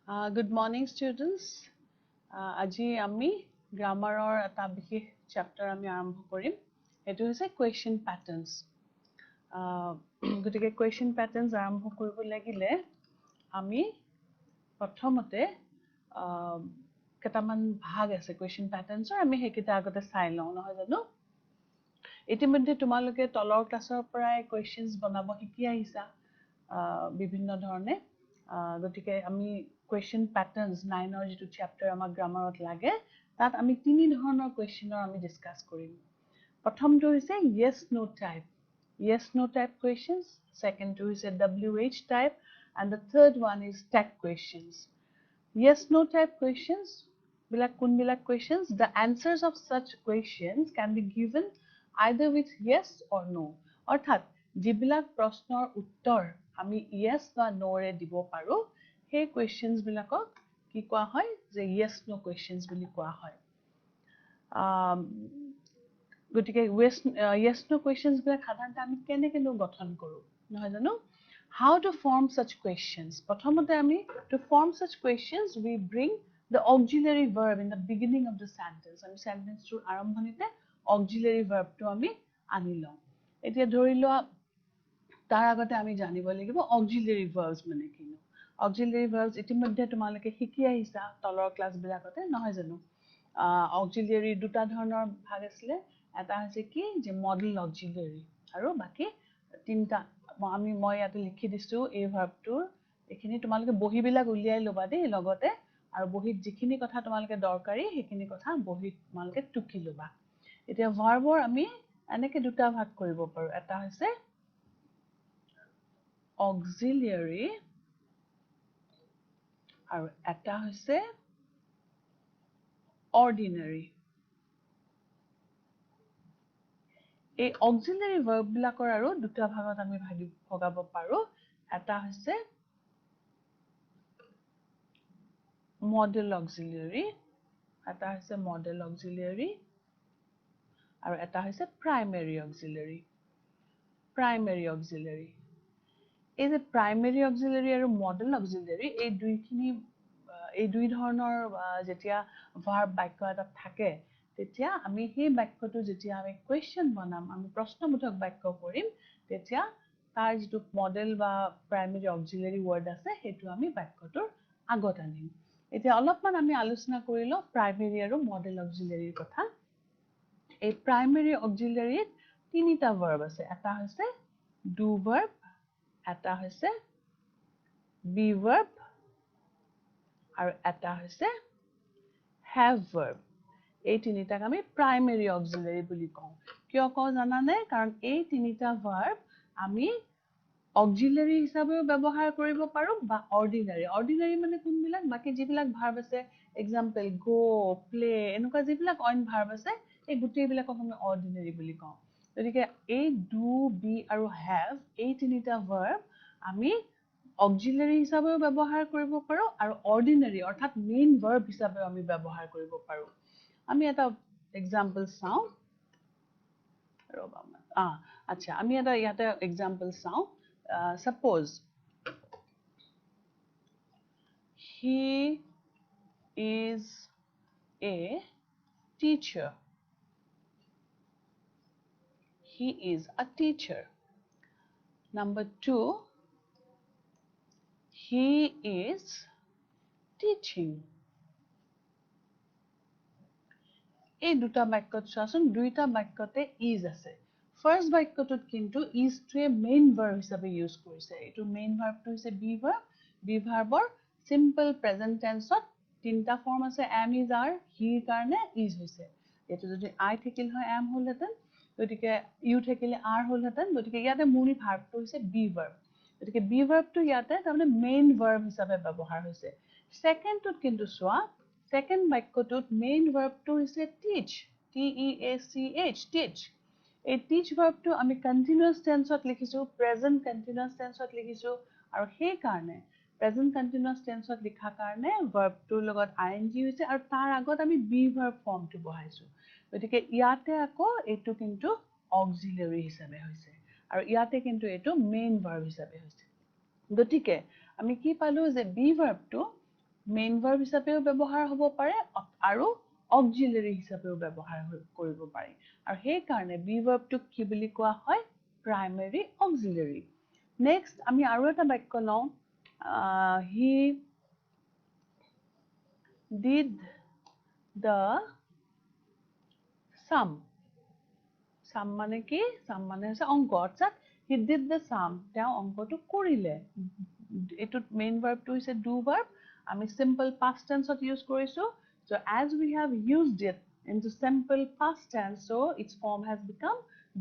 Good morning, students. আজি আমি গ্ৰামাৰৰ এটা বিশেষ চেপ্টাৰ আমি আৰম্ভ কৰিম। এটো হৈছে question patterns. গতিকে question patterns আৰম্ভ কৰিব লাগিলে আমি প্ৰথমতে কেইটামান ভাগ আছে question patterns আমি হেকিটা আগতে চাই লওঁ নহয় জানো। ইতিমধ্যে তোমালোকে তলৰ ক্লাছৰ পৰাই questions বনাব শিকি আহিছা বিভিন্ন ধৰণে। গতিকে আমি question patterns 9 যেটো চেপ্টাৰ আমাৰ গ্ৰামাৰত লাগে তাত আমি তিনি ধৰণৰ questioner আমি ডিসকাস কৰিম। প্ৰথমটো হৈছে yes no type questions, second to is a WH type, and the third one is tag questions. Yes no type questions bilak questions, the answers of such questions can be given either with yes or no. অৰ্থাৎ যিবিলাক প্ৰশ্নৰ উত্তৰ আমি yes বা no ৰে দিব পাৰো সেই questions বিলাকক কি কোৱা হয় যে yes no questions বুলি কোৱা হয়। গতিকে yes no questions বিলাক সাধাৰণতে আমি কেনেকৈ গঠন কৰো নহয় জানো। How to form such questions? প্ৰথমতে আমি to form such questions we bring the auxiliary verb in the beginning of the sentence. আমি sentence টোৰ আৰম্ভণিতে auxiliary verb টো আমি আনি লওঁ। এতিয়া ধৰি লোৱা তাৰ আগতে আমি জানিব লাগিব auxiliary verbs মানে কি। auxiliary verbs ইতিমধ্যে তোমালোকে শিকি আহিছা তলৰ ক্লাছ বিলাকতে নহয় জানো। auxiliary দুটা ধৰণৰ ভাগ আছিল, এটা হৈছে কি যে model auxiliary আৰু বাকি তিনটা মই ইয়াতে লিখি দিছো এই ভাৰ্বটোৰ এখিনি তোমালোকে বহি বিলাক উলিয়াই লবা দেই লগতে আৰু বহিত যিখিনি কথা তোমালোকে দৰকাৰী সেইখিনি কথা বহিত তোমালোকে টুকি লবা। এতিয়া ভাৰ্বৰ আমি এনেকে দুটা ভাগ কৰিব পাৰো, এটা হৈছে auxiliary আৰু এটা হৈছে ordinary. এই auxiliary verb বিলাকৰ আৰু দুটা ভাগত আমি ভগাব পাৰো, এটা হৈছে model auxiliary, এটা হৈছে model auxiliary আৰু এটা হৈছে primary auxiliary. primary auxiliary এই যে primary auxiliary আৰু model auxiliary এই দুই ধৰণৰ যেতিয়া verb বাক্য এটা থাকে তেতিয়া আমি সেই বাক্যটো যেতিয়া আমি question বনাম আমি প্ৰশ্নবোধক বাক্য কৰিম তেতিয়া তাৰ যেটো model বা primary auxiliary word আছে হেতু আমি বাক্যটোৰ আগত আনিম। এতিয়া অলপমান আমি আলোচনা কৰিলো primary আৰু model auxiliary কথা। এই primary auxiliary তিনিটা verb আছে, এটা হৈছে do verb, এটা হৈছে be verb আৰু এটা হৈছে have verb. এই তিনিটাক আমি primary auxiliary বুলি কওঁ। কিয় কওঁ জানানে? কাৰণ এই তিনিটা verb আমি auxiliary হিচাপেও ব্যৱহাৰ কৰিব পাৰো বা ordinary মানে কোনবিলাক বাকি যিবিলাক verb আছে example go, play এনেকুৱা যিবিলাক অইন verb আছে এই গোটেইবিলাকক আমি ordinary বুলি কওঁ। গতিকে এই do, be আৰু have এই তিনিটা verb আমি auxiliary হিচাপেও ব্যৱহাৰ কৰিব পাৰো আৰু ordinary অৰ্থাৎ main verb হিচাপেও আমি ব্যৱহাৰ কৰিব পাৰো। আমি এটা example চাওঁ আচ্ছা আমি এটা ইয়াতে example চাওঁ। Suppose he is a teacher. He is a teacher. Number 2, he is teaching. এই দুটা বাক্যত চোৱাচোন দুইটা বাক্যতে is আছে। ফাৰ্স্ট বাক্যটোত কিন্তু is টোৱে মেইন ভাৰ্ব হিচাপে ইউজ কৰিছে। এইটো মেইন ভাৰ্বটো হৈছে be verb, be ভাৰ্বৰ simple present tenseত তিনটা ফৰ্ম আছে am, is, are, he কাৰণে is হৈছে। এটো যদি I থাকিল হয় am হলহেতেন, গতিকে you থাকিলে are হলহেতেন, গতিকে ইয়াতে মূল ভাৰ্বটো হৈছে be verb। গতিকে be ভাৰ্বটো ইয়াতে তাৰমানে মেইন ভাৰ্ব হিচাপে ব্যৱহাৰ হৈছে। সেকেন্ডটোত কিন্তু চোৱা second বাক্যটোত main verb টো হৈছে teach, T-E-A-C-H, teach. এই teach verb টো আমি continuous tenseত লিখিছো, present continuous tenseত লিখিছো আৰু সেই কাৰণে present continuous tenseত লিখা কাৰণে verb টোৰ লগত ing হৈছে আৰু তাৰ আগত আমি be verb form টো বহাইছো। গতিকে ইয়াতে আকৌ এইটো কিন্তু auxiliary হিচাপে হৈছে আৰু ইয়াতে কিন্তু এইটো main verb হিচাপে হৈছে। গতিকে আমি কি পালো যে be verb টো মেইন ভাৰ্ব হিচাপেও ব্যৱহাৰ হ'ব পাৰে আৰু অক্সিলাৰি হিচাপেও ব্যৱহাৰ কৰিব পাৰি আৰু সেই কাৰণে বি ভাৰ্বটোক কি বুলি কোৱা হয় প্ৰাইমেৰী অক্সিলাৰি নেক্সট আমি আৰু এটা বাক্য লওঁ হি did the sum মানে কি sum মানে হৈছে অংক অৰ্থাৎ he did the sum তেওঁ অংকটো কৰিলে এটো মেইন ভাৰ্বটো হৈছে do verb আমি simple past tense ত ইউজ কৰিছো so as we have used it into simple past tense so its form has become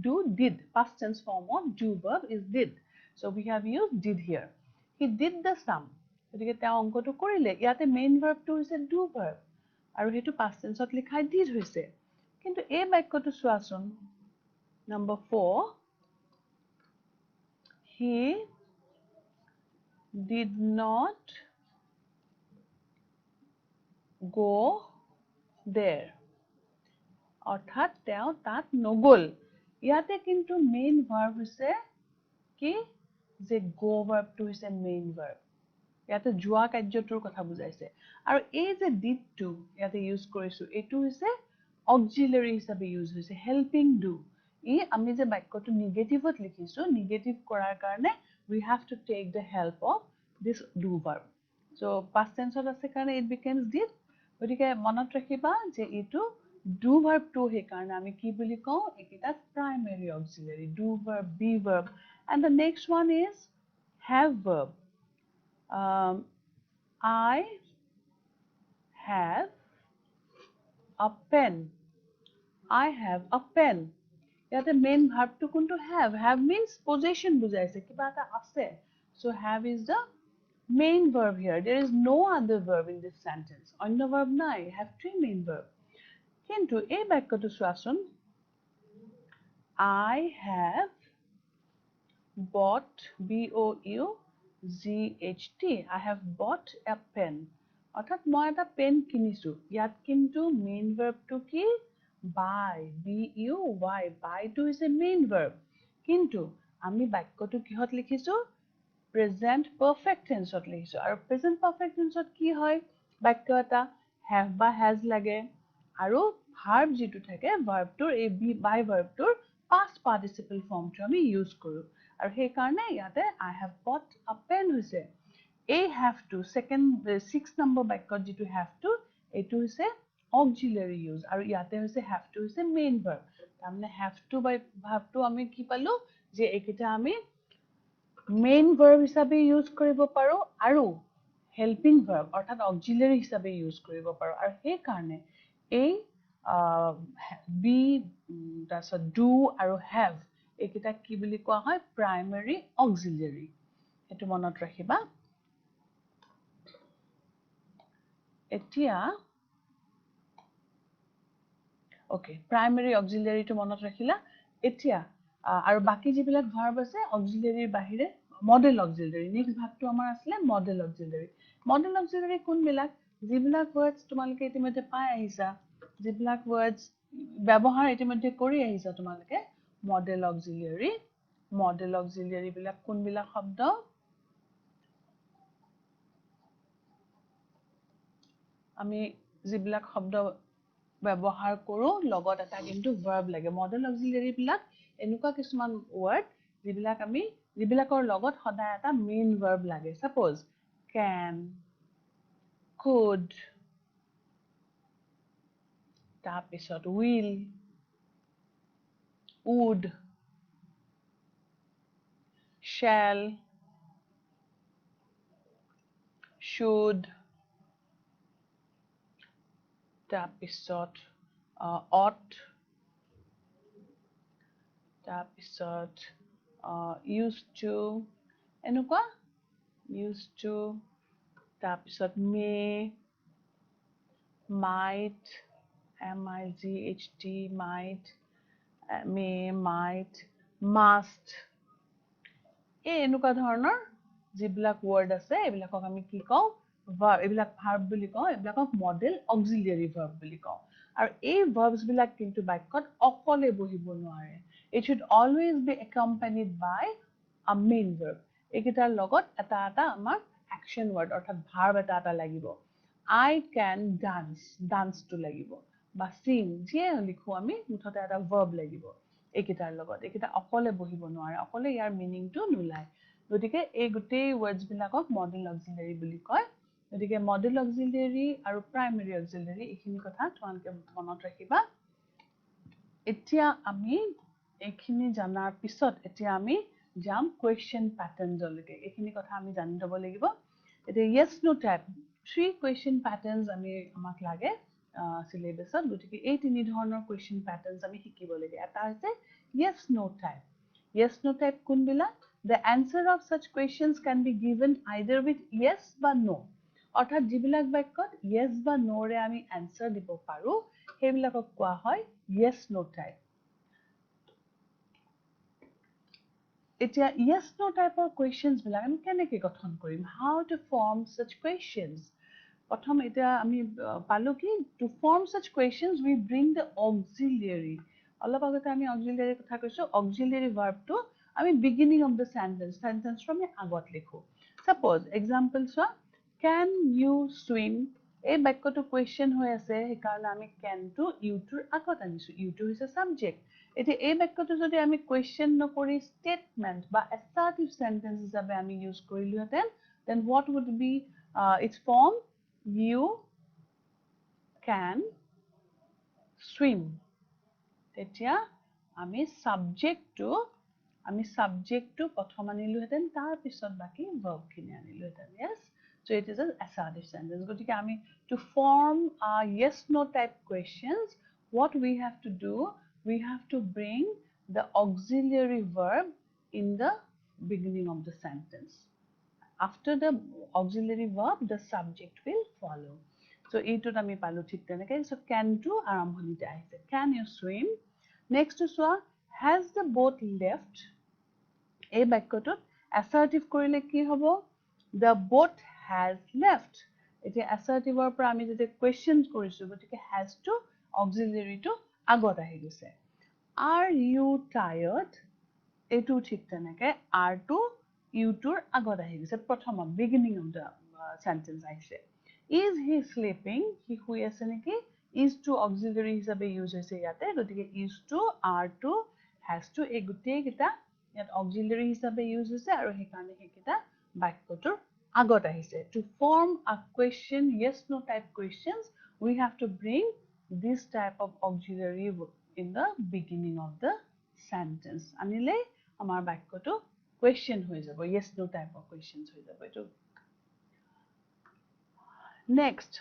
do did past tense form of do verb is did so we have used did here he did the sum গতিকে তেওঁ অংকটো কৰিলে ইয়াতে main ভাৰ্বটো হৈছে do verb আৰু হেতু past tense ত লিখা did হৈছে কিন্তু এই বাক্যটো চোৱাচোন Number 4, he did not go there. অৰ্থাৎ তেওঁ তাত নগল ইয়াতে কিন্তু মেইন ভাৰ্ব হৈছে কি যে go ভাৰ্বটো হৈছে মেইন ভাৰ্ব ইয়াতে যোৱা কাৰ্যটোৰ কথা বুজাইছে আৰু এই যে did to ইয়াতে ইউজ কৰিছো এটো হৈছে অক্সিলাৰি হিচাপে ইউজ হৈছে হেল্পিং ডু আমি যে বাক্যটো নেগেটিভত লিখিছো নেগেটিভ কৰাৰ কাৰণে we have to take the help of this do verb so past tense ত আছে কাৰণে it becomes did গতিকে মনত ৰাখিবা যে এটো do verb টো হে কাৰণে আমি কি বুলি কওঁ এটা primary auxiliary do verb be verb and the next one is have verb I have a pen I have a pen ইয়াতে মেইন ভাৰ্বটো কোনটো have means possession বুজাইছে কিবা এটা আছে so have is the main verb here there is no other verb in this sentence অন্য verb নাই have three main verb কিন্তু এই বাক্যটো চোৱাচোন I have bought BOUGHT I have bought a pen অৰ্থাৎ মই এটা পেন কিনিছো ইয়াত কিন্তু মেইন ভাৰ্বটো কি buy BUY buy to is a main verb কিন্তু আমি বাক্যটো কিহত লিখিছো present perfect tense ত লিখিছো আৰু present perfect tense ত কি হয় বাক্য এটা have বা has লাগে আৰু verb যেটো থাকে verb টোৰ এই by verb টোৰ past participle form টো আমি ইউজ কৰো আৰু সেই কাৰণে ইয়াতে I have bought a pen হৈছে এই have to second 6 number বাক্যত যেটো have to এটো হৈছে auxiliary use আৰু ইয়াতে হৈছে have to হৈছে main verb তাৰমানে have to by verb to আমি কি পালো যে একিটা আমি main verb হিচাপে ইউজ কৰিব পাৰো আৰু helping verb অৰ্থাৎ auxiliary হিচাপে ইউজ কৰিব পাৰো আৰু সেই কাৰণে এই be তাৰছত do আৰু have একিটা কি বুলি কোৱা হয় primary auxiliary এটো মনত ৰাখিবা এতিয়া Okay, primary auxiliary to মনত ৰাখিলা এতিয়া আৰু বাকি যিবিলাক verb আছে auxiliary বাহিৰে model auxiliary next ভাগটো আমাৰ আছিল model auxiliary কোনবিলাক যিবিলাক words তোমালোকে ইতিমধ্যে পাই আহিছা যিবিলাক words ব্যৱহাৰ ইতিমধ্যে কৰি আহিছা তোমালোকে model auxiliary বিলাক কোনবিলাক শব্দ আমি যিবিলাক শব্দ ব্যৱহাৰ কৰো লগত এটা কিন্তু verb লাগে model auxiliary বিলাক এনেকুৱা কিছুমান word যিবিলাকৰ লগত সদায় এটা main verb লাগে suppose can could তাৰপিছত will would shall should তাৰপিছত ought তাৰপিছত used to এনেকুৱা used to তাৰপিছত may might might may might must এনেকুৱা ধৰণৰ যিবিলাক word আছে এইবিলাকক আমি কি কওঁ verb এইবিলাক verb বুলি কওঁ এইবিলাকক model auxiliary verb বুলি কওঁ আৰু এই verbs বিলাক কিন্তু বাক্যত অকলে বহিব নোৱাৰে it should always be accompanied by a main verb একিটাৰ লগত এটা আমাৰ action word অৰ্থাৎ verb এটা লাগিব I can dance, dance to লাগিব বা sing যে লিখো আমি মুঠতে এটা verb লাগিব একিটাৰ লগত একিটা অকলে বহিব নোৱাৰে অকলে ইয়াৰ মিনিংটো নুলাই গতিকে এই গোটেই words বিলাকক model auxiliary বুলি কয় গতিকে model auxiliary আৰু primary auxiliary এইখিনি কথা তোমালোকে মনত ৰাখিবা এতিয়া আমি এইখিনি জানাৰ পিছত এতিয়া আমি যাম question patterns লৈকে এইখিনি কথা আমি জানি ল'ব লাগিব এতিয়া yes no type 3 question patterns আমি আমাক লাগে syllabusত গতিকে এই তিনি ধৰণৰ question patterns আমি শিকিব লাগে এটা হৈছে yes no type কোনবিলাক the answer of such questions can be given either with yes বা no অৰ্থাৎ যিবিলাক বাক্যত yes বা no ৰে আমি answer দিব পাৰো সেইবিলাকক কোৱা হয় yes no type এতিয়া yes no type of questions বিলাক আমি কেনেকৈ গঠন কৰিম how to form such questions প্ৰথম এতিয়া আমি পালো কি to form such questions we bring the auxiliary অলপ আগতে আমি auxiliary কথা কৈছো auxiliary verb টো আমি beginning of the sentence টো আমি আগত লিখো suppose example চোৱা can you swim এই বাক্যটো question হৈ আছে সেইকাৰণে আমি can টো you টোৰ আগত আনিছো you টো হৈছে subject এতিয়া এই বাক্যটো যদি আমি question নকৰি statement বা assertive sentence হিচাপে আমি use কৰিলোহেঁতেন then what would be its form you can swim তেতিয়া আমি subject টো প্ৰথম আনিলোহেঁতেন তাৰ পিছত বাকি verb খিনি আনিলোহেঁতেন yes so it is an assertive sentence গতিকে আমি to form yes no type questions what we have to do we have to bring the auxiliary verb in the beginning of the sentence after the auxiliary verb the subject will follow so এইটোত আমি পালো ঠিক তেনেকে so can টো আৰম্ভণিতে আহিছে can you swim next চোৱা has the boat left এই বাক্যটোত assertive কৰিলে কি হ'ব the boat has left এতিয়া assertive ৰ পৰা আমি যেতিয়া questions কৰিছো গতিকে has টো auxiliary টো আগত আহি গৈছে are you tired এইটো ঠিক তেনেকে are টো you টোৰ আগত আহি গৈছে প্ৰথমত beginning of the sentence আহিছে is he sleeping he শুই আছে নেকি is টো auxiliary হিচাপে use হৈছে ইয়াতে গতিকে is টো are টো has টো এই গোটেই কিটা ইয়াত auxiliary হিচাপে use হৈছে আৰু সেইকাৰণে সেইকিটা বাক্যটোৰ আগত আহিছে to form a question yes no type questions we have to bring this type of auxiliary in the beginning of the sentence আনিলে আমাৰ বাক্যটো question হৈ যাব yes no type of questions হৈ যাব এটো next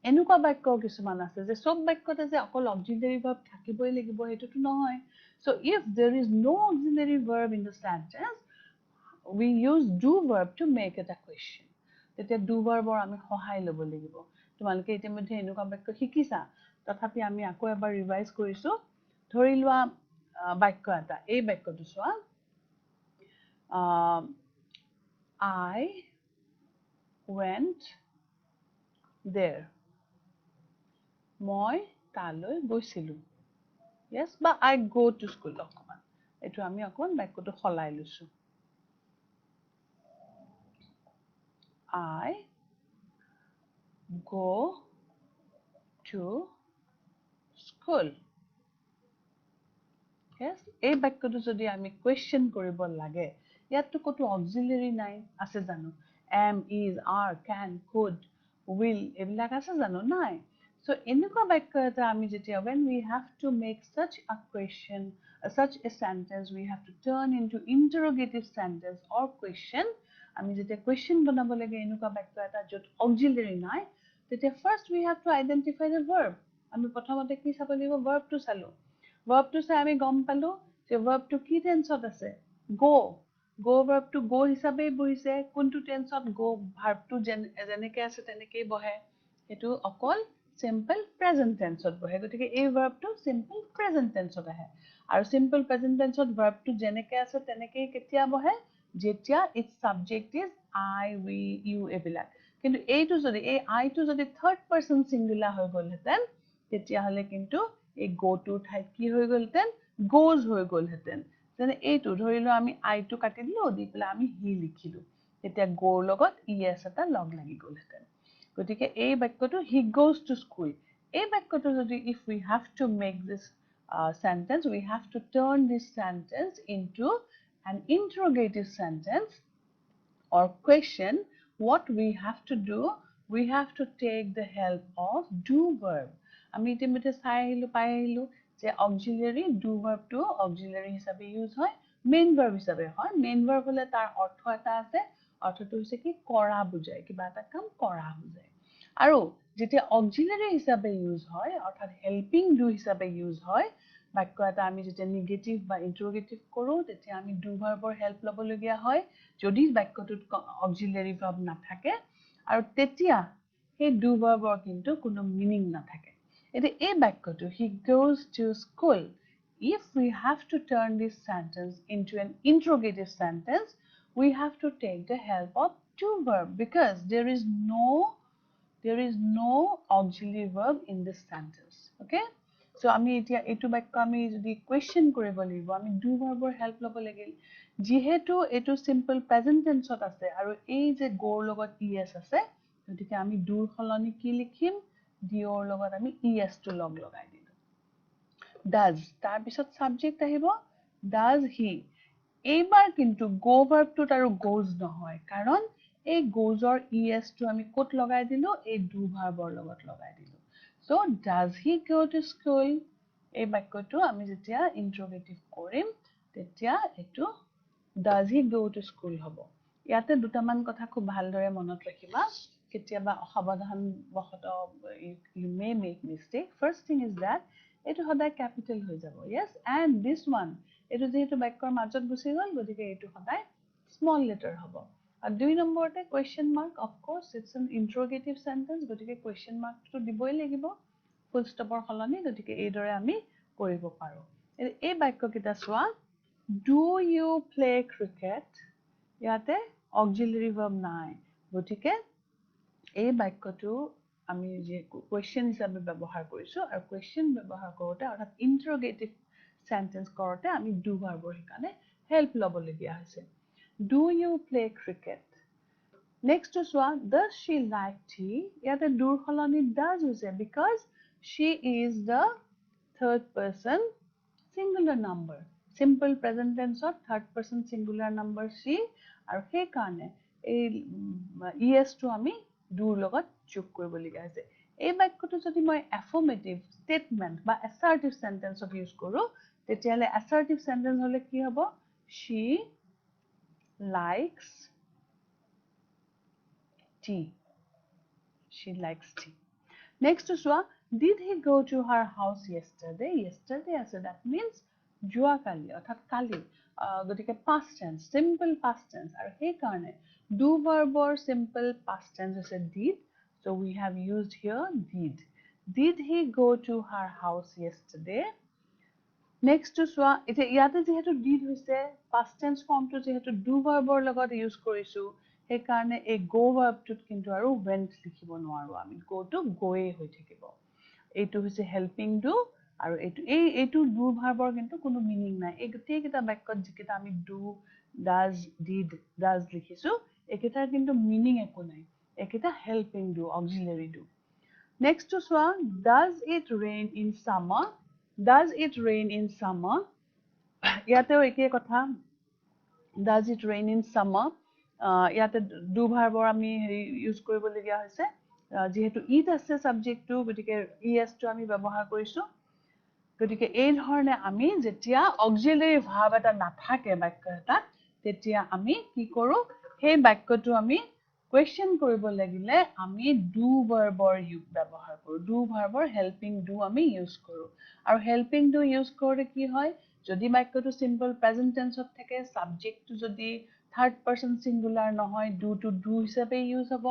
এনেকুৱা বাক্য কিছুমান আছে যে সব বাক্যতে যে অকল auxiliary verb থাকিবই লাগিব হেতুটো নহয় so if there is no auxiliary verb in the sentence we use do verb to make it a question তেতিয়া do verb ৰ আমি সহায় ল'ব লাগিব তোমালোকে ইতিমধ্যে এনেকুৱা বাক্য শিকিছা তথাপি আমি আকৌ এবাৰ ৰিভাইজ কৰিছো ধৰি লোৱা বাক্য এটা এই বাক্যটো চোৱা I went there মই তালৈ গৈছিলো yes বা I go to school অকমান এটো আমি অকমান বাক্যটো সলাই লৈছো I go to school yes এই বাক্যটো যদি আমি question কৰিব লাগে ইয়াতটো কতো auxiliary নাই আছে জানো am is are can could will এইবিলাক আছে জানো নাই so এনেকুৱা বাক্য এটা আমি যেতিয়া when we have to make such a question such a sentence we have to turn into interrogative sentence or question আমি যেতিয়া question বনাব লাগে এনেকুৱা বাক্য এটা যত auxiliary নাই তেতিয়া first we have to identify the verb আমি প্ৰথমতে কি চাব লাগিব verb টো চালো verb টো চাই আমি গম পালো যে verb টো কি টেন্সত আছে go verb টো go হিচাপে বহিছে কোনটো টেন্সত go verb টো যেনেকৈ আছে তেনেকৈ বহে এটো অকল simple present tenseত বহে গতিকে এই verb টো simple present tenseত আহে আৰু simple present tenseত verb টো যেনেকৈ আছে তেনেকৈ কেতিয়া বহে যেতিয়া its subject is I we you এবিলাক কিন্তু এইটো যদি এই I টো যদি third person singular হৈ গলহেতেন তেতিয়া হলে কিন্তু এই go টোৰ ঠাইত কি হৈ গলহেতেন goes হৈ গলহেতেন যেনে এইটো ধৰিলো আমি I টো কাটি দিলো দি পেলাই আমি he লিখিলো তেতিয়া go লগত es এটা লগ লাগি গলহেতেন গতিকে এই বাক্যটো he goes to school এই বাক্যটো যদি if we have to make this sentence we have to turn this sentence into an interrogative sentence or question. What we have to do, we have to take the help of do verb. আমি ইতিমধ্যে চাই আহিলো পাই আহিলো যে auxiliary do verb to auxiliary হিচাপে use হয় main verb হিচাপে হয় main verb হলে তাৰ অৰ্থ এটা আছে অৰ্থটো হৈছে কি কৰা বুজায় কিবা এটা কাম কৰা বুজায় আৰু যেতিয়া auxiliary হিচাপে ইউজ হয় অৰ্থাৎ helping do হিচাপে ইউজ হয় বাক্য এটা আমি যেতিয়া নেগেটিভ বা ইন্টাৰোগেটিভ কৰো তেতিয়া আমি do verbৰ হেল্প লবলগীয়া হয় যদি বাক্যটোত auxiliary verb নাথাকে আৰু তেতিয়া সেই do verbৰ কিন্তু কোনো মিনিং নাথাকে এতিয়া এই বাক্যটো he goes to school if we have to turn this sentence into an interrogative sentence we have to take the help of do verb because there is no auxiliary verb in this sentence okay so আমি এতিয়া এটো বাক্য আমি যদি question কৰিব লাগিব আমি do verbৰ help লব লাগিল যেহেতু এটো সিম্পল প্ৰেজেন্ট টেন্সত আছে আৰু এই যে go লগত es আছে গতিকে আমি do হলনি কি লিখিম do ৰ লগত আমি es টো লগ লগাই দিলো does তাৰ পিছত সাবজেক্ট আহিব does he এইবাৰ কিন্তু go verb টোত আৰু goes নহয় কাৰণ এই goes or es টো আমি কত লগাই দিলো এই do verbৰ লগত লগাই দিলো so does he go to school এই বাক্যটো আমি যেতিয়া ইন্টাৰোগেটিভ কৰিম তেতিয়া এটো does he go to school হব ইয়াতে দুটামান কথা খুব ভালদৰে মনত ৰাখিবা কেতিয়াবা অসাৱধান বহত you may make mistake first thing is that এটো সদায় ক্যাপিটাল হৈ যাব yes and this one এটো যেহেতু বাক্যৰ মাজত গুছি গল গতিকে এটো সদায় small letter হব আৰু দুই নম্বৰতে question mark of course it's an interrogative sentence গতিকে question mark টো দিবই লাগিব full stop ৰ হলনি গতিকে এই দৰে আমি কৰিব পাৰো এই বাক্য কিটা সোৱা do you play cricket ইয়াতে auxiliary verb নাই গতিকে এই বাক্যটো আমি যে কোয়েশ্চন হিচাপে ব্যৱহাৰ কৰিছো আৰু কোয়েশ্চন ব্যৱহাৰ কৰোতে অৰ্থাৎ ইন্টাৰোগেটিভ সেন্টেন্স কৰোতে আমি do verbৰ হিকানে হেল্প লবলগীয়া হৈছে do you play cricket next to soa does she like tea ইয়াতে do হলনি does হৈছে because she is the third person singular number simple present tense of third person singular number she আৰু সেই কাৰণে এই es টো আমি do লগত যোগ কৰিবলগীয়া হৈছে এই বাক্যটো যদি মই affirmative statement বা assertive sentence of use কৰো তেতিয়ালে assertive sentence হলে কি হ'ব she likes tea she likes tea next to soa did he go to her house yesterday as that means jua kali orthat kali gotike past tense simple past tense aru he karone do verb or simple past tense is a did so we have used here did he go to her house yesterday next to soa ite yate jehetu did hoise past tense form to jehetu do verb or logot use korisu he karone a go verb tut kintu aru went likhibo noaru ami go to goe hoi thakibo etu hoise helping do আৰু এইটো do verb or কিন্তু কোনো meaning নাই এই গটে কিটা বাক্যত যিকিটা আমি do does did does লিখিছো একেটাৰ কিন্তু মিনিং একো নাই একেটা helping do auxiliary do next to soa does it rain in summer ইয়াতেও একে কথা does it rain in summer ইয়াতে do verb or আমি ইউজ কৰিবলগীয়া হৈছে যেহেতু it আছে সাবজেক্ট টো গতিকে es টো আমি ব্যৱহাৰ কৰিছো গতিকে এই ধৰণে আমি যেতিয়া auxiliary verb এটা নাথাকে বাক্য এটা তেতিয়া আমি কি কৰো সেই বাক্যটো আমি question কৰিব লাগিলে আমি do verb or use ব্যৱহাৰ কৰো do verb or helping do আমি ইউজ কৰো আৰু helping do ইউজ কৰিলে কি হয় যদি বাক্যটো simple present tense ত থাকে subject টো যদি third person singular নহয় do to do হিচাপে ইউজ হ'ব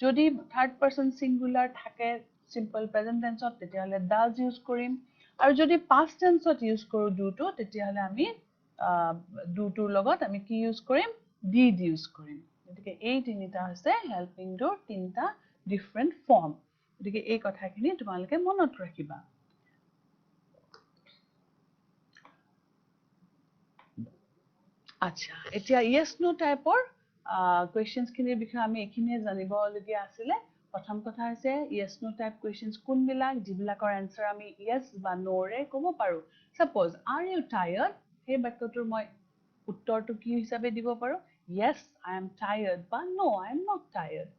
যদি third person singular থাকে simple present tense ত তেতিয়াহলে does ইউজ কৰিম আৰু যদি past tense ত ইউজ কৰো do to তেতিয়াহলে আমি do to লগত আমি কি ইউজ কৰিম did ইউজ কৰিম গতিকে এই তিনিটা হৈছে helping do তিনিটা different form গতিকে এই কথাখিনি তোমালোকে মনত ৰাখিবা আচ্ছা এতিয়া yes no টাইপৰ questions খিনিৰ বিষয়ে আমি এখিনিয়ে জানিবলগীয়া আছিলে প্ৰথম কথা হৈছে yes no টাইপ কুৱেশ্যনছ কোনবিলাক যিবিলাকৰ এনসাৰ আমি yes বা no ৰে ক'ব পাৰো সাপোজ are you tired সেই বাক্যটোৰ মই উত্তৰটো কি হিচাপে দিব পাৰো yes I am tired বা no I am not tired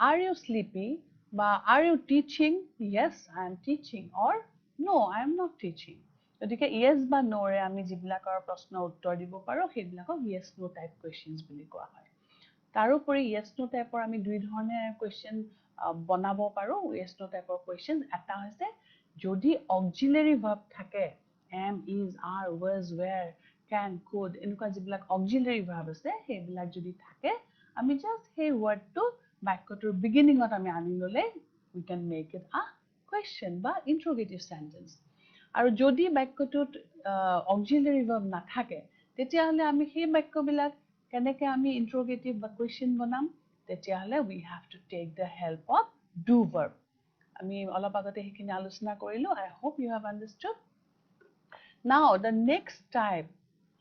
are you sleepy বা are you teaching yes I am teaching or no I am not teaching গতিকে yes বা no ৰে আমি যিবিলাকৰ প্ৰশ্নৰ উত্তৰ দিব পাৰো সেইবিলাকক yes no টাইপ কুৱেশ্যনছ বুলি কোৱা হয় তাৰোপৰি yes no টাইপৰ আমি দুই ধৰণৰ কুৱেশ্যন বনাব পাৰো yes no টাইপৰ কুৱেশ্যন এটা হৈছে যদি অক্সিলাৰি ভাৰ্ব থাকে am is are was were can could এনেকুৱা যিবিলাক অক্সিলাৰি ভাৰ্ব আছে সেইবিলাক যদি থাকে আমি জাস্ট সেই ওয়াৰ্ডটো বাক্যটোৰ বিগিনিঙত আমি আনি ললে we can make it a question বা interrogative sentence আৰু যদি বাক্যটোত অক্সিলাৰি ভাৰ্ব নাথাকে তেতিয়াহলে আমি সেই বাক্যবিলাক কেনেকৈ আমি interrogative বা question বনাম তেতিয়াহলে we have to take the help of do verb আমি অলপ আগতে সেইখিনি আলোচনা কৰিলো I hope you have understood now the next type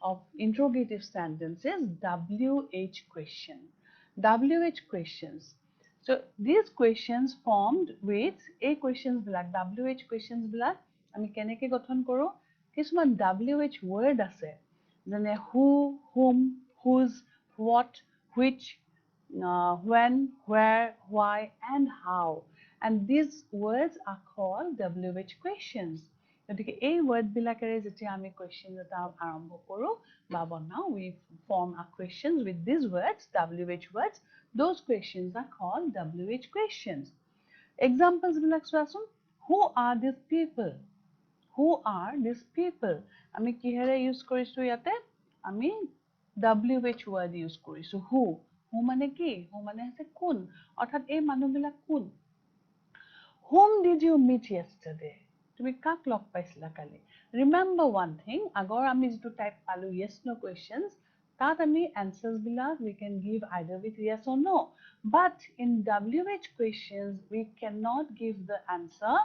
of interrogative sentence is WH question WH questions so these questions formed with a questions bilak WH questions bilak আমি কেনেকৈ গঠন কৰো কিছুমান WH word আছে যেনে who whom whose what which when where why and how and these words are called WH questions গতিকে এই word বিলাকেৰে যেতিয়া আমি কোৱেশ্চন এটা আৰম্ভ কৰো বা বনাও we form a questions with these words WH words those questions are called WH questions examples বিলাক চোৱাচোন who are these people who are these people আমি কিহেৰে ইউজ কৰিছো ইয়াতে আমি WH word ইউজ কৰিছো who মানে কি who মানে আছে কোন অৰ্থাৎ এই মানুহবিলাক কোন whom did you meet yesterday তুমি কাক লগ পাইছিলা কালি remember one thing আগৰ আমি যেটো টাইপ পালো yes no questions তাত আমি answers বিলাক we can give either with yes or no but in WH questions we cannot give the answer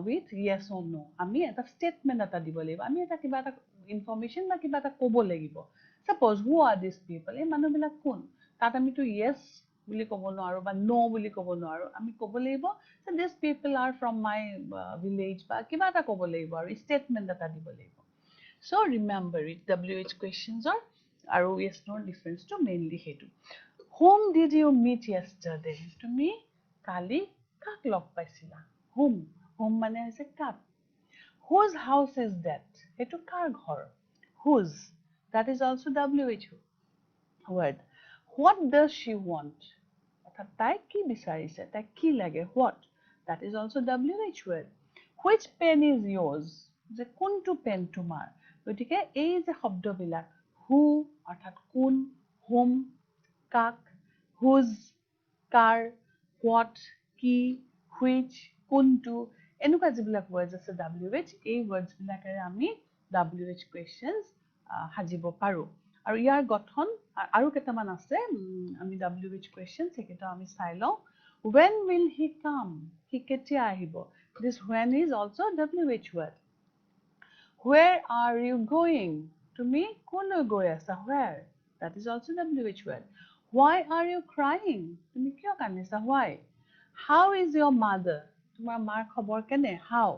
with yes or no আমি এটা statement এটা দিব লাগিব আমি এটা কিবা এটা information বা কিবা এটা ক'ব লাগিব suppose who are these people এই মানুহবিলাক কোন তাত আমি তো yes বুলি ক'ব নোৱাৰো বা no বুলি ক'ব নোৱাৰো আমি ক'ব লাগিব so these people are from my village বা কিবা এটা ক'ব লাগিব আৰু statement এটা দিব লাগিব so remember it WH questions are আৰু yes no difference to mainly হেতু whom did you meet yesterday তুমি কালি কাক লগ পাইছিলা whom মানে হৈছে কাক whose house is that হেতু কাৰ ঘৰ whose that is also WH word what does she want তাই কি বিচাৰিছে তাই কি লাগে what that is also WH word which pen is yours যে কোনটো পেন তোমাৰ গতিকে এই যে শব্দবিলাক who অৰ্থাৎ কোন whom কাক whose কাৰ what কি which কোনটো এনেকুৱা যিবিলাক words আছে WH এই words বিলাকেৰে আমি WH questions সাজিব পাৰো আৰু ইয়াৰ গঠন আৰু কেইটামান আছে আমি WH questions সেকেটা আমি চাই লওঁ when will he come he কেতিয়া আহিব this when is also WH word where are you going তুমি কলৈ গৈ আছা where that is also WH word why are you crying তুমি কিয় কান্দিছা why how is your mother তোমাৰ মাৰ খবৰ কেনে how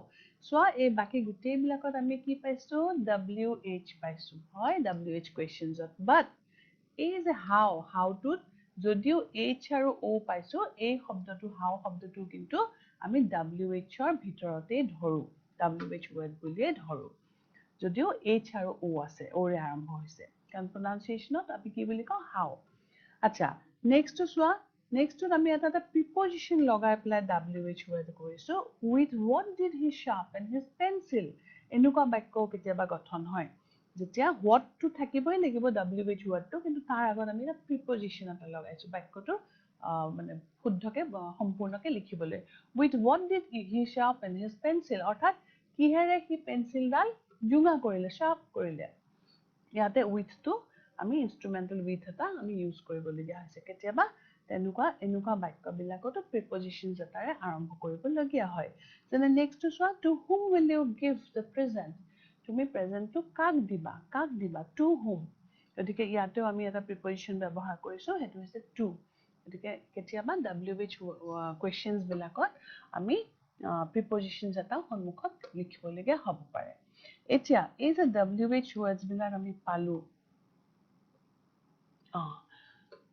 চোৱা এই বাকি গুটেই বিলাকত আমি কি পাইছো WH পাইছো হয় WH questions but এই যে how to যদিও H আৰু O পাইছো এই শব্দটো how শব্দটো কিন্তু আমি WH ৰ ভিতৰতে ধৰো WH word বুলিয়ে ধৰো যদিও H আৰু O আছে O ৰে আৰম্ভ হৈছে কাৰণ pronunciationত আমি কি বুলি কওঁ how আচ্ছা next to চোৱা next to আমি এটা preposition লগাই পেলাই WH word কৰিছো with what did he sharpen his pencil এনেকুৱা বাক্য কেতিয়াবা গঠন হয় যেতিয়া what to থাকিবই লাগিব WH word টো কিন্তু তাৰ আগত আমি এটা preposition এটা লগাইছো বাক্যটো মানে শুদ্ধকে সম্পূৰ্ণকে লিখিবলৈ with what did he sharpen his pencil অৰ্থাৎ কিহেৰে সি পেন্সিল ডাল জুঙা কৰিলে sharp কৰিলে ইয়াতে with টো আমি instrumental with এটা আমি ইউজ কৰিবলগীয়া হৈছে কেতিয়াবা এনেকুৱা বাক্য বিলাকতো prepositions এটাৰে আৰম্ভ কৰিবলগীয়া হয় যেনে next চোৱা to whom will you give the present তুমি প্ৰেজেন্টটো কাক দিবা to whom গতিকে ইয়াতেও আমি এটা preposition ব্যৱহাৰ কৰিছো হেতু হৈছে to গতিকে কেতিয়াবা WH questions বিলাকত আমি prepositions এটা সন্মুখত লিখিবলগীয়া হ'ব পাৰে এতিয়া এই যে WH words বিলাক আমি পালো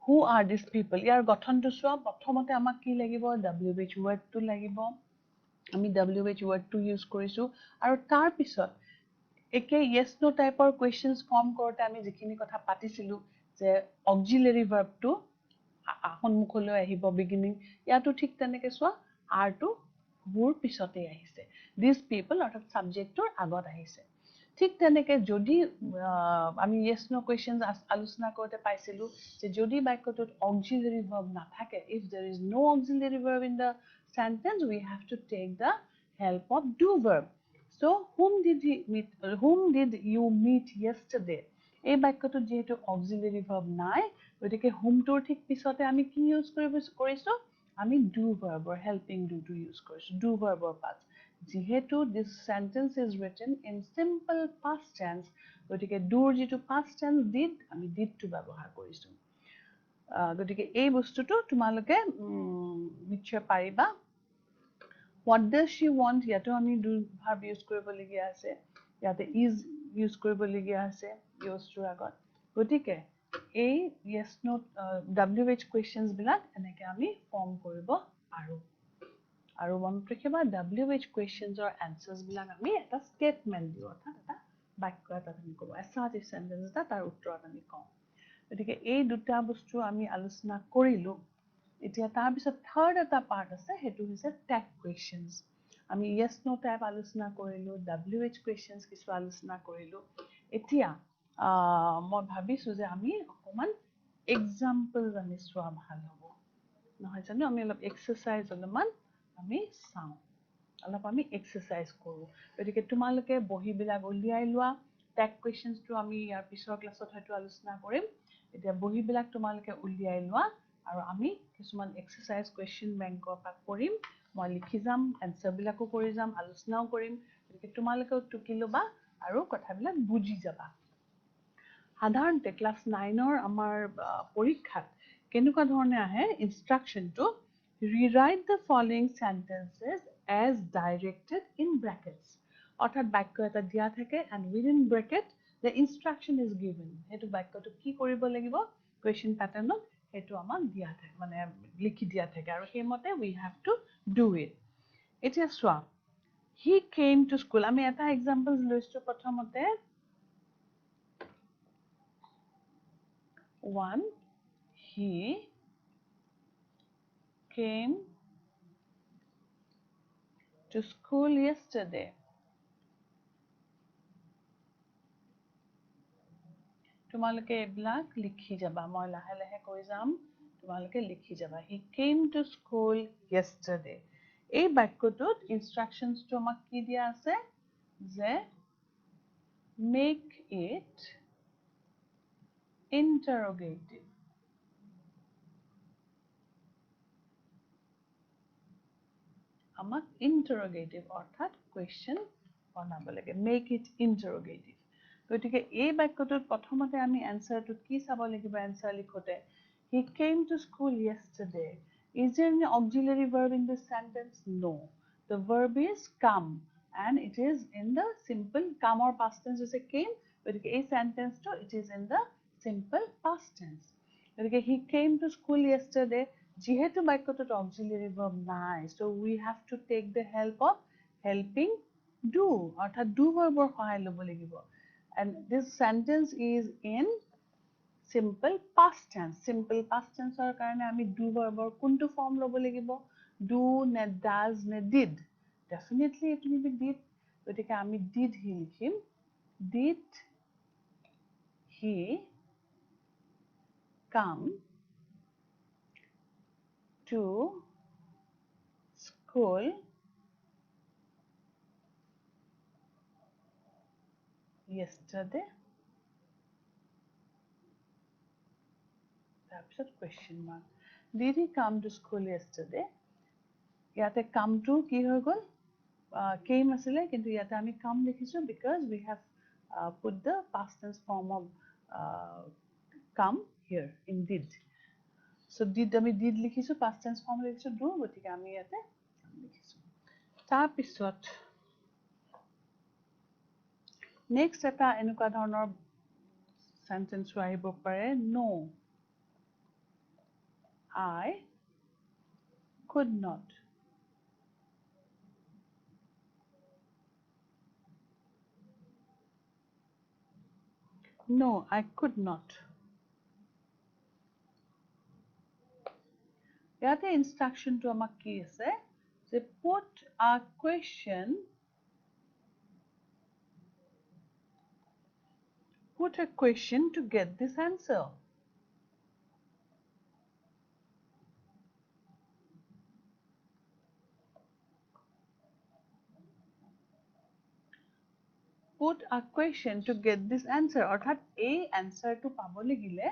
who are these people ইয়াৰ গঠনটো চোৱা প্ৰথমতে আমাক কি লাগিব WH word টো লাগিব আমি WH word টো ইউজ কৰিছো আৰু তাৰ পিছত একে yes no টাইপৰ questions ফৰ্ম কৰোতে আমি যিখিনি কথা পাতিছিলো যে auxiliary verb টো সন্মুখলৈ আহিব beginning ইয়াতো ঠিক তেনেকে চোৱা are টো whoৰ পিছতে আহিছে these people অৰ্থাৎ subjectৰ আগত আহিছে ঠিক তেনেকে যদি আমি yes no questions আলোচনা কৰোতে পাইছিলো যে যদি বাক্যটোত auxiliary verb নাথাকে if there is no auxiliary verb in the sentence we have to take the help of do verb so whom did you meet yesterday এই বাক্যটোত যেহেতু auxiliary verb নাই গতিকে whom টোৰ ঠিক পিছতে আমি কি ইউজ কৰিছো আমি do verb or helping do to use কৰিছো do verb or past যেহেতু this sentence is written in simple past tense গতিকে doৰ যেটো past tense did আমি did to ব্যৱহাৰ কৰিছো গতিকে এই বস্তুটো তোমালোকে নিশ্চয় পাৰিবা what does she want ইয়াতো আমি do verb use কৰিবলগীয়া আছে ইয়াতে is use কৰিবলগীয়া আছে use টোৰ আগত গতিকে এই yes no WH questions বিলাক এনেকে আমি ফৰ্ম কৰিব পাৰো আৰু মনত ৰাখিবা WH questions or answers বিলাক আমি এটা statement দিও অৰ্থাৎ এটা বাক্য এটা আমি কওঁ assertive sentence এটা তাৰ উত্তৰত আমি কওঁ গতিকে এই দুটা বস্তু আমি আলোচনা কৰিলো এতিয়া তাৰ পিছত থাৰ্ড এটা পাৰ্ট আছে হেতু হৈছে tag questions আমি yes no টাইপ আলোচনা কৰিলো WH questions কিছু আলোচনা কৰিলো এতিয়া মই ভাবিছো যে আমি অকমান এক্সাম্পলস আমি চোৱা ভাল হ'ব নহয় জানো আমি অলপ এক্সাৰসাইজ অলপমান আমি চাওঁ অলপ আমি এক্সাৰসাইজ কৰো গতিকে তোমালোকে বহিবিলাক উলিয়াই লোৱা ট্যাগ কোৱেশ্চনছটো আমি ইয়াৰ পিছৰ ক্লাছত হয়তো আলোচনা কৰিম এতিয়া বহিবিলাক তোমালোকে উলিয়াই লোৱা আৰু আমি কিছুমান এক্সাৰসাইজ কোৱেশ্চন বেংকৰ পৰা কৰিম মই লিখি যাম এনসাৰবিলাকো কৰি যাম আলোচনাও কৰিম গতিকে তোমালোকেও টুকি ল'বা আৰু কথাবিলাক বুজি যাবা সাধাৰণতে ক্লাছ 9ৰ আমাৰ পৰীক্ষাত কেনেকুৱা ধৰণে আহে ইনষ্ট্ৰাকচনটো rewrite the following sentences as directed in brackets অৰ্থাৎ বাক্য এটা দিয়া থাকে and within bracket the instruction is given হেতু বাক্যটো কি কৰিব লাগিব question patternত হেতু আমাক দিয়া থাকে মানে লিখি দিয়া থাকে আৰু হেমতে we have to do it এতিয়া চোৱা he came to school আমি এটা examples লৈছো প্ৰথমতে one he came to school yesterday তোমালোকে এবিলাক লিখি যাবা মই লাহে লাহে কৈ যাম তোমালোকে লিখি যাবা he came to school yesterday এই বাক্যটোত ইনষ্ট্ৰাকচনছটো আমাক কি দিয়া আছে যে make it interrogative আমাক interrogative অৰ্থাৎ question বনাব লাগে make it interrogative গতিকে এই বাক্যটোত প্ৰথমতে আমি এনসাৰটোত কি চাব লাগিব answer লিখোতে he came to school yesterday is there any auxiliary verb in this sentence no the verb is come and it is in the simple come or past tense is a came গতিকে এই সেন্টেন্সটো it is in the simple past tense গতিকে he came to school yesterday যেহেতু বাক্যটোত auxiliary verb নাই so we have to take the help of helping do অৰ্থাৎ do verbৰ সহায় ল'ব লাগিব and this sentence is in simple past tenseৰ কাৰণে আমি do verbৰ কোনটো ফৰ্ম ল'ব লাগিব do নে does নে did definitely it will be did গতিকে আমি did হি লিখিম did he come to school yesterday তাৰপিছত question mark did he come to school yesterday ইয়াতে come to কি হৈ গ'ল came আছিলে কিন্তু ইয়াতে আমি come লিখিছো because we have put the past tense form of come here in did So did লিখিছো past tense form লিখিছো do গতিকে আমি ইয়াতে লিখিছো তাৰ পিছত নেক্সট এটা এনেকুৱা ধৰণৰ sentence আহিব পাৰে no I could not no I could not ইয়াতে instruction to আমাক কি আছে যে put a question to get this answer put a question to get this answer অৰ্থাৎ এই answerটো পাবলৈ গিলে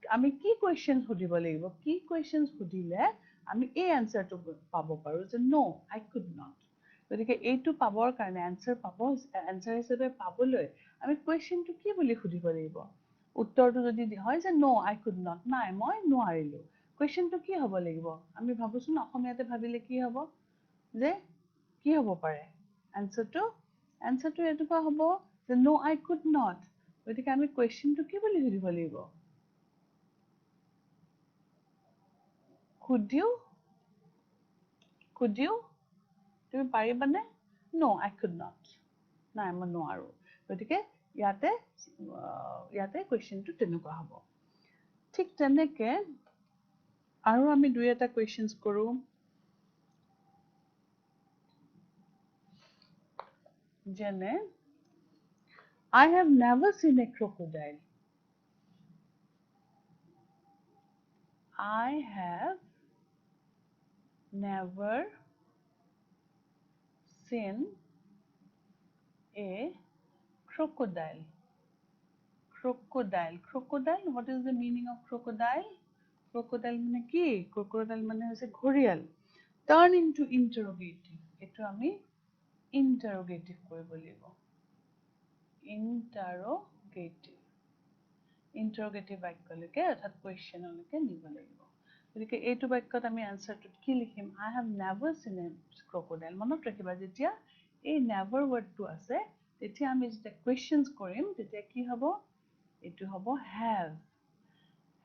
আমি কি questions সুধিব লাগিব কি questions সুধিলে আমি এই answerটো পাব পাৰো যে no I could not গতিকে এইটো পাবৰ কাৰণে answer হিচাপে পাবলৈ আমি questionটো কি বুলি সুধিব লাগিব উত্তৰটো যদি হয় যে no I could not নাই মই নোৱাৰিলো questionটো কি হ'ব লাগিব আমি ভাবুচোন অসমীয়াতে ভাবিলে কি হ'ব যে কি হ'ব পাৰে answerটো এনেকুৱা হ'ব যে no I could not গতিকে আমি questionটো কি বুলি সুধিব লাগিব could you তুমি পাৰিবানে no I could not নাই মই নোৱাৰো গতিকে ইয়াতে questionটো তেনেকুৱা হ'ব ঠিক তেনেকে আৰু আমি দুই এটা questions কৰো যেনে I have never seen a crocodile I have never seen a crocodile what is the meaning of crocodile মানে কি crocodile মানে হৈছে ঘৰিয়াল turn into interrogative এটো আমি interrogative কৰিব লাগিব interrogative বাক্যলৈকে অৰ্থাৎ question লৈকে নিব লাগিব গতিকে এইটো বাক্যত আমি answerটো কি লিখিম I have never seen a crocodile মনত ৰাখিবা যেতিয়া এই never wordটো আছে তেতিয়া আমি যেতিয়া questions কৰিম তেতিয়া কি হ'ব এইটো হ'ব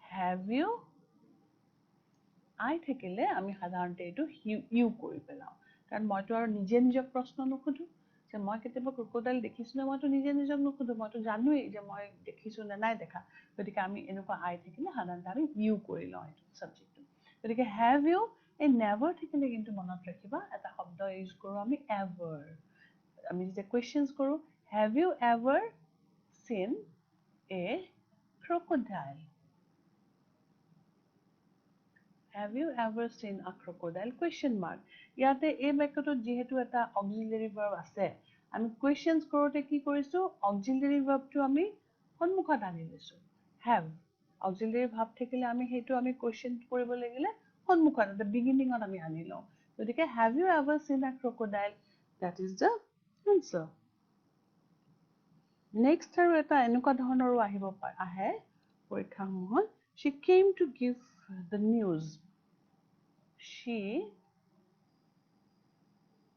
have you I থাকিলে আমি সাধাৰণতে এইটো you কৰি পেলাও কাৰণ মইতো আৰু নিজক প্ৰশ্ন নুসুধো যে মই কেতিয়াবা ক্ৰকডাইল দেখিছো না মইতো নিজক নুসুধো মইতো জানোই যে মই দেখিছো না নাই দেখা গতিকে আমি এনেকুৱা I থাকিলে সাধাৰণতে আমি you কৰি লওঁ এইটো সাবজেক্টটো গতিকে have you এই never থাকিলে কিন্তু মনত ৰাখিবা এটা শব্দ ইউজ কৰো আমি ever আমি যেতিয়া questions কৰো have you ever seen a crocodile Have you ever seen a crocodile? Question mark. ইয়াতে এই বাক্যটোত যেহেতু এটা auxiliary verb আছে আমি questions কৰোতে কি কৰিছো auxiliary verbটো আমি সন্মুখত আনি লৈছো have auxiliary verb থাকিলে আমি হেতু আমি question কৰিব লাগিলে সন্মুখত the beginning ত আমি আনি লওঁ গতিকে have you ever seen a crocodile that is the answer next আৰু এটা এনেকুৱা ধৰণৰো আহে পৰীক্ষাসমূহত she came to give the news she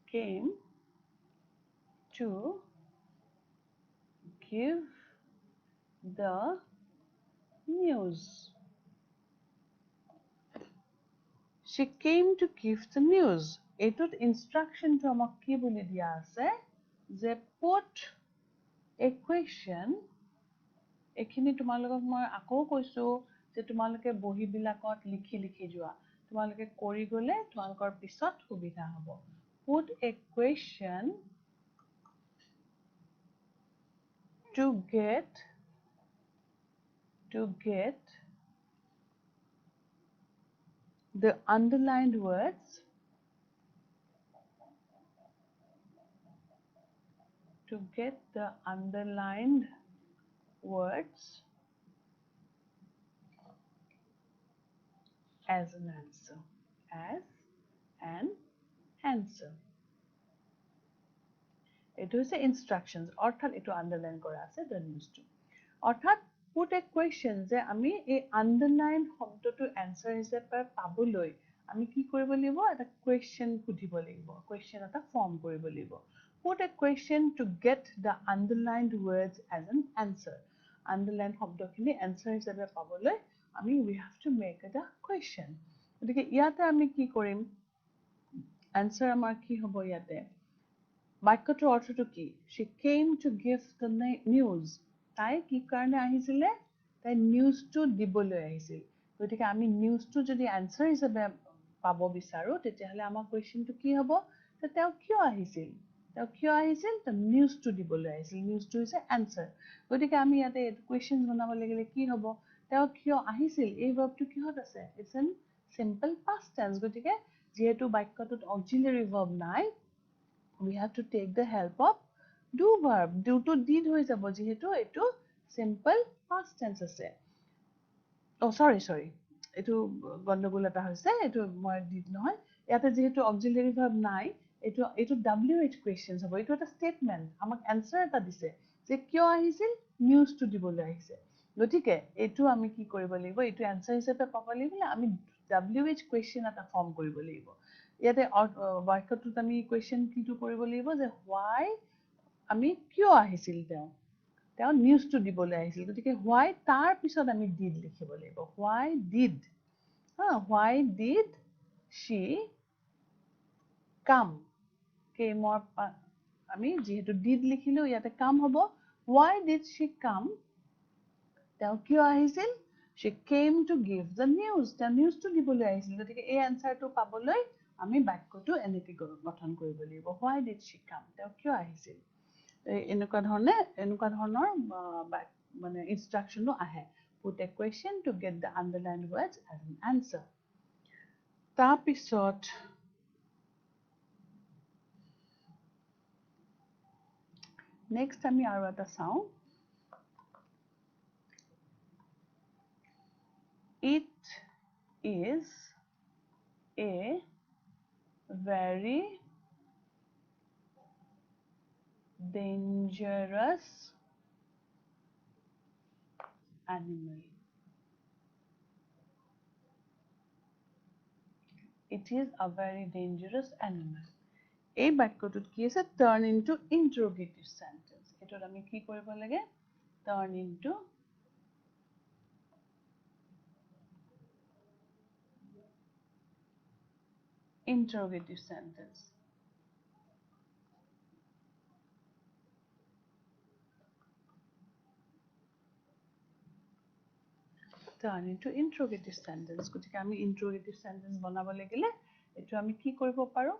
came to give the news. She came to give the news. এইটোত instruction to আমাক কি বুলি দিয়া আছে যে put a question এখিনি তোমালোকক মই আকৌ কৈছো যে তোমালোকে বহি বিলাকত লিখি যোৱা তোমালোকে কৰি গলে তোমালোকৰ পিছত সুবিধা হ'ব put a question to get the underlined words as an answer এইটো হৈছে instructions অৰ্থাৎ এইটো underline কৰা আছে the news টো অৰ্থাৎ put a question যে আমি এই underline শব্দটো answer হিচাপে পাবলৈ আমি কি কৰিব লাগিব এটা question সুধিব লাগিব question এটা form কৰিব লাগিব put a question to get the underlined words as an answer underline শব্দখিনি answer হিচাপে পাবলৈ আমি we have to make it a question গতিকে ইয়াতে আমি কি কৰিম answer আমাৰ কি হ'ব ইয়াতে বাক্যটোৰ অৰ্থটো কি she came to give the news তাই কি কাৰণে আহিছিলে তাই নিউজটো দিবলৈ আহিছিল গতিকে আমি নিউজটো যদি আনসাৰ হিচাপে পাব বিচাৰো তেতিয়াহলে আমাৰ কোৱেশ্চনটো কি হ'ব তেওঁ কিয় আহিছিল তো নিউজটো দিবলৈ আহিছিল নিউজটো হৈছে আনসাৰ গতিকে আমি ইয়াতে কোৱেশ্চন বনাব লাগিলে কি হ'ব তেওঁ কিয় আহিছিল এই ভাৰ্বটো কিহত আছে it's an simple past tense গতিকে যেহেতু বাক্যটোত অক্সিলাৰি ভাৰ্ব নাই we have to take the help of do verb do to did হৈ যাব যেহেতু এটো simple past tense আছে oh sorry এটো গণ্ডগোল এটা হৈছে এটো মই did নহয় ইয়াতে যেহেতু auxiliary verb নাই এটো wh questions হ'ব এটো এটা statement আমাক answer এটা দিছে যে কিয় আহিছিল নিউজ টু দিবলৈ আহিছে গতিকে এটো আমি কি কৰিব লাগিব এটো answer হিচাপে পাব লাগিব আমি wh question এটা ফৰ্ম কৰিব লাগিব ইয়াতে বাক্যটোত আমি কোৱেশ্চন কিটো কৰিব লাগিব যে why আমি কিয় আহিছিল তেওঁ নিউজটো দিবলৈ আহিছিল গতিকে why তাৰ পিছত আমি did লিখিব লাগিব why did she come came আমি যেহেতু did লিখিলো ইয়াতে come হ'ব why did she come তেওঁ কিয় আহিছিল she came to give the news তেওঁ নিউজটো দিবলৈ আহিছিল গতিকে এই আনসাৰটো পাবলৈ আমি বাক্যটো এনেকৈ গঠন কৰিব লাগিব why did she come তেওঁ কিয় আহিছিল এনেকুৱা ধৰণৰ মানে ইনস্ট্ৰাকশনও আহে put a question to get the underlined words as an answer তাৰ পিছত next আমি আৰু এটা চাও it is a very dangerous animal it is a very dangerous animal এই বাক্যটোত কি আছে turn into interrogative sentence এটোত আমি কি কৰিব লাগে turn into interrogative sentence turn into interrogative sentence গতিকে আমি interrogative sentence বনাব লাগিলে এটো আমি কি কৰিব পাৰো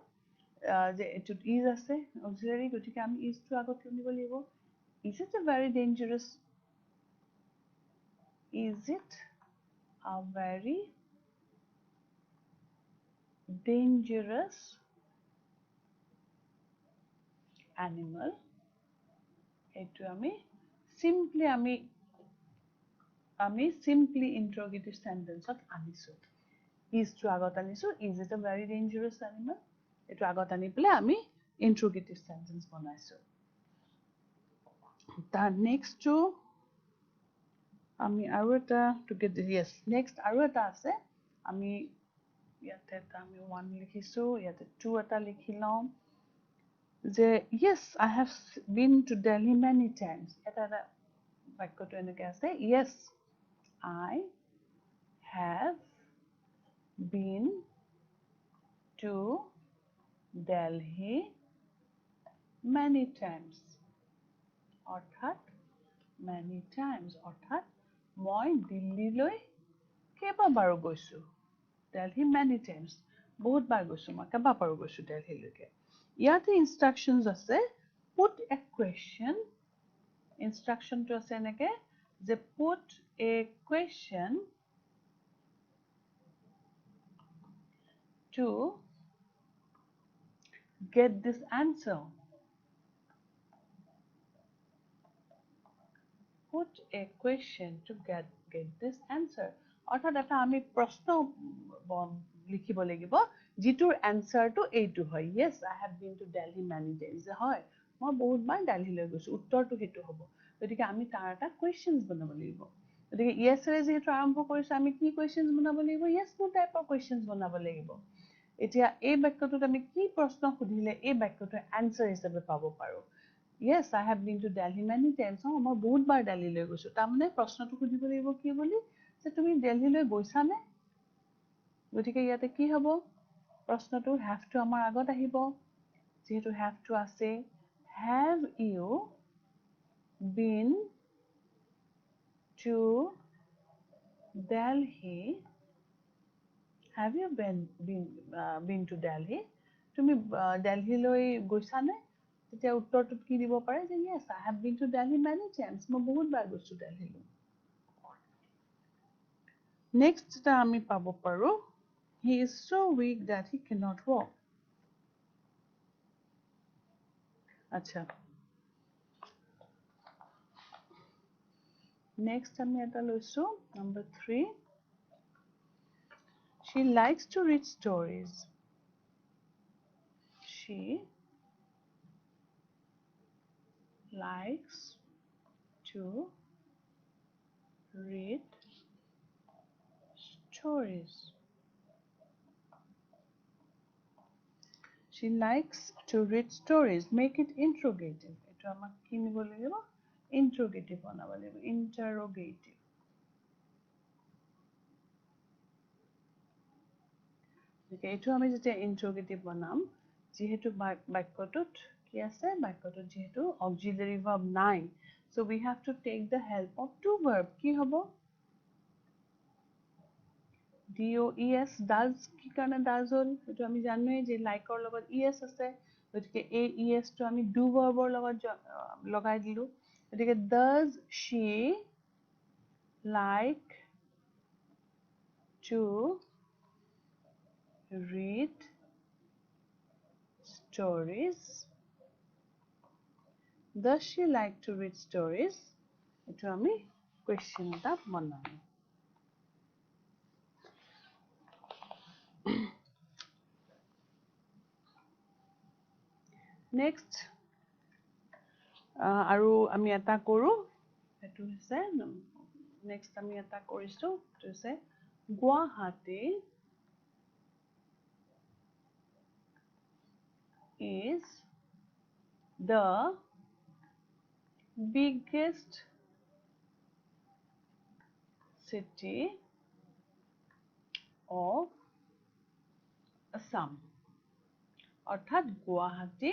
যে এটো is আছে auxiliary গতিকে আমি is টো আগত লিখিব লাগিব is it a very dangerous is it a very dangerous animal এটো আমি simply interrogative sentence ত আনিছো is টো আগত আনিছো is it a very dangerous animal এটো আগত আনি পেলে আমি interrogative sentence বনাইছো তাৰ next টো আমি আৰু এটা to get yes next আৰু এটা আছে আমি ইয়াতে আমি 1 লিখিছো ইয়াতে 2 এটা লিখি লম যে yes I have been to Delhi many times এটা বাক্যটো এনেকৈ আছে yes I have been to Delhi many times অৰ্থাৎ many times অৰ্থাৎ মই দিল্লীলৈ কেইবাবাৰো গৈছো Delhi many times বহুত বাৰ গৈছো মই কেইবাবাৰো গৈছো দিল্লীলৈকে ইয়াতে instructions আছে put a question instruction to আছে এনেকৈ যে put a question to get this answer put a question to get this answer অৰ্থাৎ এটা আমি প্ৰশ্ন লিখিব লাগিব যিটোৰ answerটো এইটো হয় yes I have been to Delhi many times হয় মই বহুত বাৰ দিল্লীলৈ গৈছো উত্তৰটো হেতু হ'ব গতিকে আমি তাৰ এটা questions বনাব লাগিব গতিকে ইয়েছেৰে যিহেতু আৰম্ভ কৰিছোঁ আমি কি কুৱেশ্যনছ বনাব লাগিব ইয়েছ নো টাইপৰ কুৱেশ্যনছ বনাব লাগিব এতিয়া এই বাক্যটোত আমি কি প্ৰশ্ন সুধিলে এই বাক্যটোৰ এনচাৰ হিচাপে পাব পাৰোঁ Yes, I have been to Delhi many times. মই বহুত বাৰ দিল্লীলৈ গৈছোঁ তাৰমানে প্ৰশ্নটো সুধিব লাগিব কি বুলি যে তুমি দিল্লীলৈ গৈছানে গতিকে ইয়াতে কি হ'ব প্ৰশ্নটো have to আমাৰ আগত আহিব যিহেতু have to আছে have you been to Delhi have you been to Delhi তুমি দিল্লীলৈ গৈছানে তেতিয়া উত্তৰটোত কি দিব পাৰে যে yes I have been to Delhi many times মই বহুত বাৰ গৈছোঁ দিল্লীলৈ নেক্সট এটা আমি পাব পাৰোঁ he is so weak that he cannot walk আচ্ছা নেক্সট আমি এটা লৈছোঁ number 3 she likes to read stories she likes to read stories she likes to read stories make it interrogative eto amak ki nibo lagibo interrogative banaba lagibo interrogative eto ami jete interrogative banam jehetu bakyotut ki ase bakyotut jehetu auxiliary verb nai so we have to take the help of two verb ki hobo DOES does কি কাৰণে does হল এটো আমি জানোৱে যে লাইকৰ লগত ES আছে গতিকে এই ES টো আমি do verbৰ লগত লগাই দিলো গতিকে does she like to read stories does she like to read stories এটো আমি question এটা বনাম next আৰু আমি এটা কৰো এটো হৈছে next আমি এটা কৰিছো এটো হৈছে Guwahati is the biggest city of Assam অৰ্থাৎ গুৱাহাটী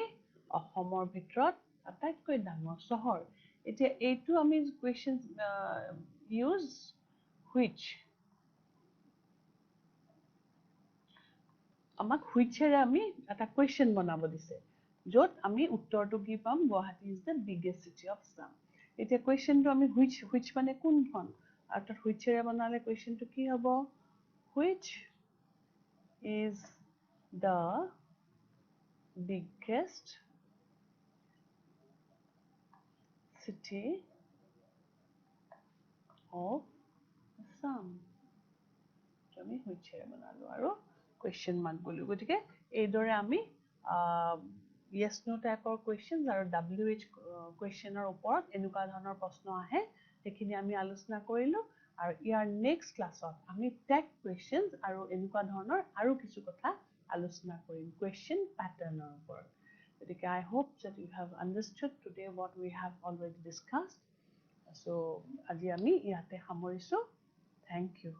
অসমৰ ভিতৰত আটাইতকৈ ডাঙৰ চহৰ এতিয়া এইটো আমি question use which আমাক which এৰে আমি এটা question বনাব দিছে য'ত আমি উত্তৰটো কি পাম Guwahati is the biggest city of Assam এতিয়া questionটো আমি which মানে কোনখন অৰ্থাৎ which এৰে বনালে questionটো কি হ'ব which is the biggest city of Assam আমি which এৰে বনালো আৰু question mark বলি গতিকে এইদৰে আমি yes no টাইপৰ questions আৰু WH questionৰ ওপৰত এনেকুৱা ধৰণৰ প্ৰশ্ন আহে সেইখিনি আমি আলোচনা কৰিলো আৰু ইয়াৰ next ক্লাছত আমি tag questions আৰু এনেকুৱা ধৰণৰ আৰু কিছু কথা আলোচনা কৰিম question patternৰ ওপৰত গতিকে I hope that you have understood today what we have already discussed so আজি আমি ইয়াতে সামৰিছো thank you